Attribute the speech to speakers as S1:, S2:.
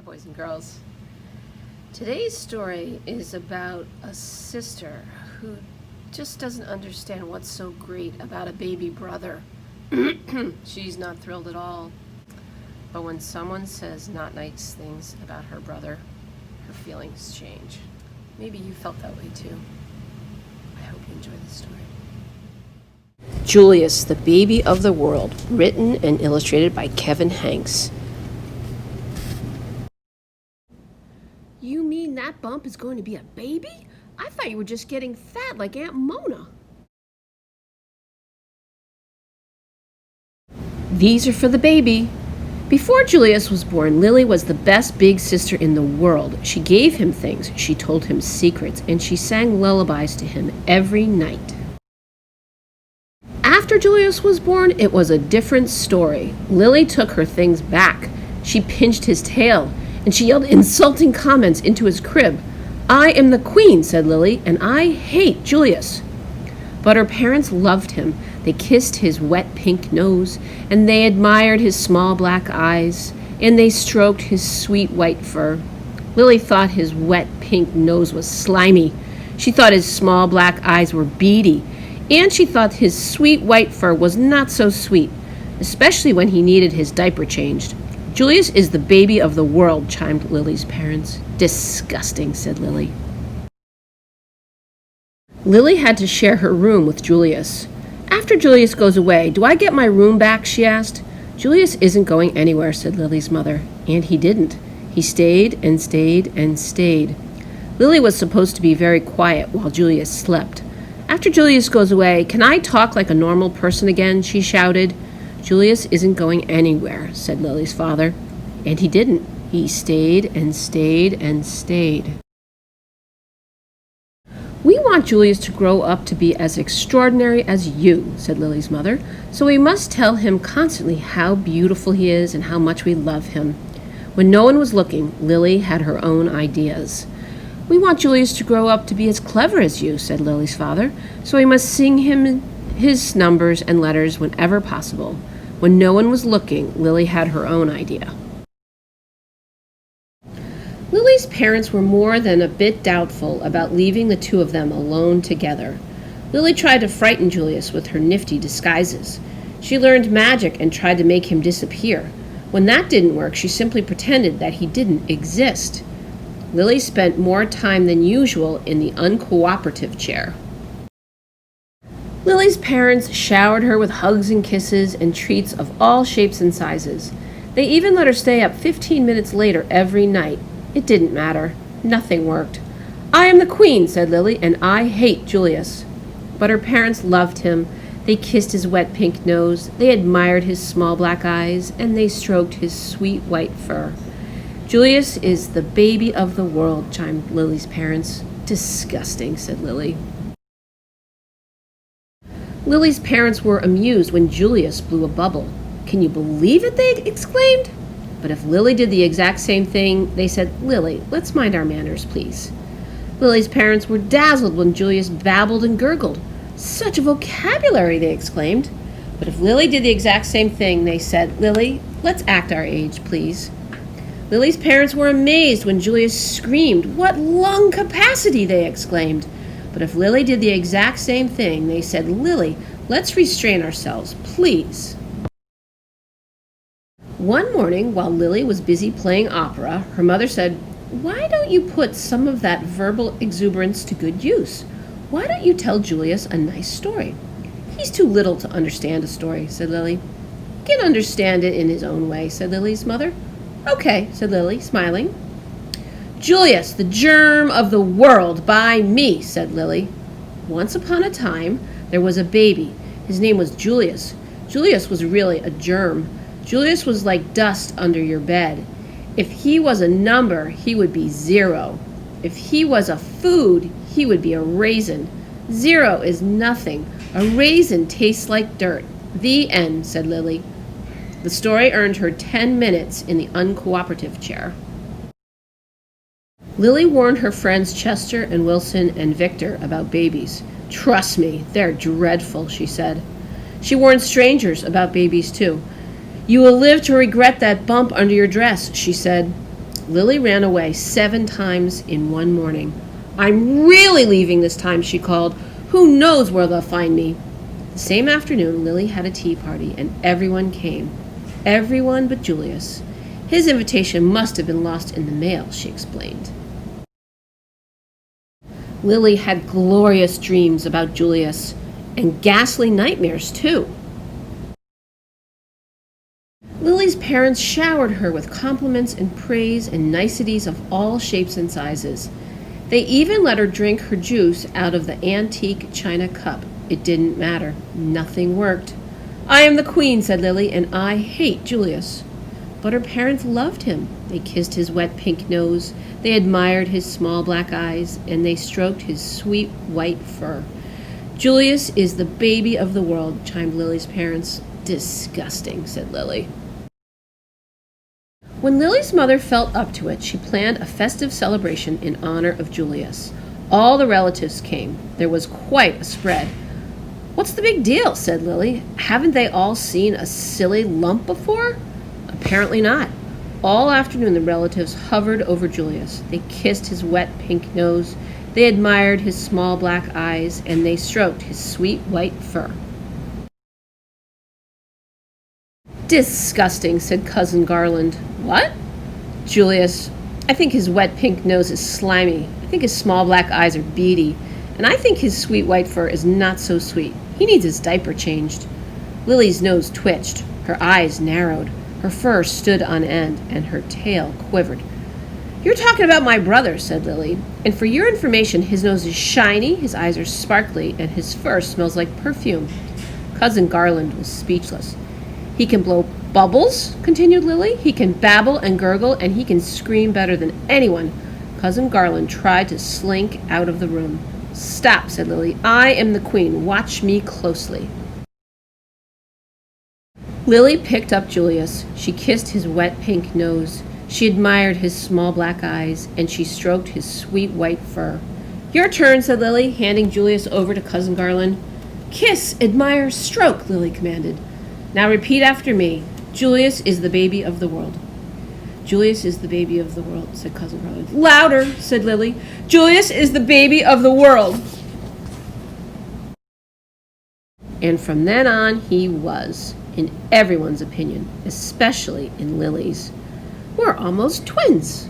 S1: boys and girls. Today's story is about a sister who just doesn't understand what's so great about a baby brother. She's not thrilled at all. But when someone says not nice things about her brother, her feelings change. Maybe you felt that way too. I hope you enjoy this story. Julius, the Baby of the World, written and illustrated by Kevin Hanks. You mean that bump is going to be a baby? I thought you were just getting fat like Aunt Mona. These are for the baby. Before Julius was born, Lily was the best big sister in the world. She gave him things, she told him secrets, and she sang lullabies to him every night. After Julius was born, it was a different story. Lily took her things back. She pinched his tail, and she yelled insulting comments into his crib. "I am the queen," said Lily, "and I hate Julius." But her parents loved him. They kissed his wet pink nose, and they admired his small black eyes, and they stroked his sweet white fur. Lily thought his wet pink nose was slimy. She thought his small black eyes were beady, and she thought his sweet white fur was not so sweet, especially when he needed his diaper changed. "Julius is the baby of the world," chimed Lily's parents. "Disgusting," said Lily. Lily had to share her room with Julius. "After Julius goes away, do I get my room back?" she asked. "Julius isn't going anywhere," said Lily's mother. And he didn't. He stayed and stayed and stayed. Lily was supposed to be very quiet while Julius slept. "After Julius goes away, can I talk like a normal person again?" she shouted. "Julius isn't going anywhere," said Lily's father. And he didn't. He stayed and stayed and stayed. "We want Julius to grow up to be as extraordinary as you," said Lily's mother, "so we must tell him constantly how beautiful he is and how much we love him." When no one was looking, Lily had her own ideas. "We want Julius to grow up to be as clever as you," said Lily's father, "so we must sing him his numbers and letters whenever possible." When no one was looking, Lily had her own idea. Lily's parents were more than a bit doubtful about leaving the two of them alone together. Lily tried to frighten Julius with her nifty disguises. She learned magic and tried to make him disappear. When that didn't work, she simply pretended that he didn't exist. Lily spent more time than usual in the uncooperative chair. Lily's parents showered her with hugs and kisses and treats of all shapes and sizes. They even let her stay up 15 minutes later every night. It didn't matter. Nothing worked. "I am the queen," said Lily, "and I hate Julius." But her parents loved him. They kissed his wet pink nose, they admired his small black eyes, and they stroked his sweet white fur. "Julius is the baby of the world," chimed Lily's parents. "Disgusting," said Lily. Lily's parents were amused when Julius blew a bubble. "Can you believe it?" they exclaimed. But if Lily did the exact same thing, they said, "Lily, let's mind our manners, please." Lily's parents were dazzled when Julius babbled and gurgled. "Such a vocabulary," they exclaimed. But if Lily did the exact same thing, they said, "Lily, let's act our age, please." Lily's parents were amazed when Julius screamed. "What lung capacity!" they exclaimed. But if Lily did the exact same thing, they said, "Lily, let's restrain ourselves, please." One morning, while Lily was busy playing opera, her mother said, "Why don't you put some of that verbal exuberance to good use? Why don't you tell Julius a nice story?" "He's too little to understand a story," said Lily. "He can understand it in his own way," said Lily's mother. "Okay," said Lily, smiling. "Julius, the germ of the world, by me," said Lily. Once upon a time, there was a baby. His name was Julius. Julius was really a germ. Julius was like dust under your bed. If he was a number, he would be 0. If he was a food, he would be a raisin. 0 is nothing. A raisin tastes like dirt. The end, said Lily. The story earned her 10 minutes in the uncooperative chair. Lily warned her friends Chester and Wilson and Victor about babies. "Trust me, they're dreadful," she said. She warned strangers about babies too. "You will live to regret that bump under your dress," she said. Lily ran away 7 times in one morning. I'm really leaving this time, she called. Who knows where they'll find me? The same afternoon, Lily had a tea party, and everyone came. Everyone but Julius. His invitation must have been lost in the mail, she explained. Lily had glorious dreams about Julius, and ghastly nightmares, too. Lily's parents showered her with compliments and praise and niceties of all shapes and sizes. They even let her drink her juice out of the antique china cup. It didn't matter. Nothing worked. I am the queen, said Lily, and I hate Julius. But her parents loved him. They kissed his wet pink nose, they admired his small black eyes, and they stroked his sweet white fur. Julius is the baby of the world, chimed Lily's parents. Disgusting, said Lily. When Lily's mother felt up to it, she planned a festive celebration in honor of Julius. All the relatives came. There was quite a spread. What's the big deal? Said Lily. Haven't they all seen a silly lump before? Apparently not. All afternoon the relatives hovered over Julius. They kissed his wet pink nose, they admired his small black eyes, and they stroked his sweet white fur. Disgusting, said Cousin Garland. What? Julius, I think his wet pink nose is slimy. I think his small black eyes are beady. And I think his sweet white fur is not so sweet. He needs his diaper changed. Lily's nose twitched. Her eyes narrowed. Her fur stood on end, and her tail quivered. You're talking about my brother, said Lily. And for your information, his nose is shiny, his eyes are sparkly, and his fur smells like perfume. Cousin Garland was speechless. He can blow bubbles, continued Lily. He can babble and gurgle, and he can scream better than anyone. Cousin Garland tried to slink out of the room. Stop, said Lily. I am the queen. Watch me closely. Lily picked up Julius. She kissed his wet pink nose. She admired his small black eyes, and she stroked his sweet white fur. Your turn, said Lily, handing Julius over to Cousin Garland. Kiss, admire, stroke, Lily commanded. Now repeat after me. Julius is the baby of the world. Julius is the baby of the world, said Cousin Garland. Louder, said Lily. Julius is the baby of the world. And from then on, he was, in everyone's opinion, especially in Lily's. We're almost twins.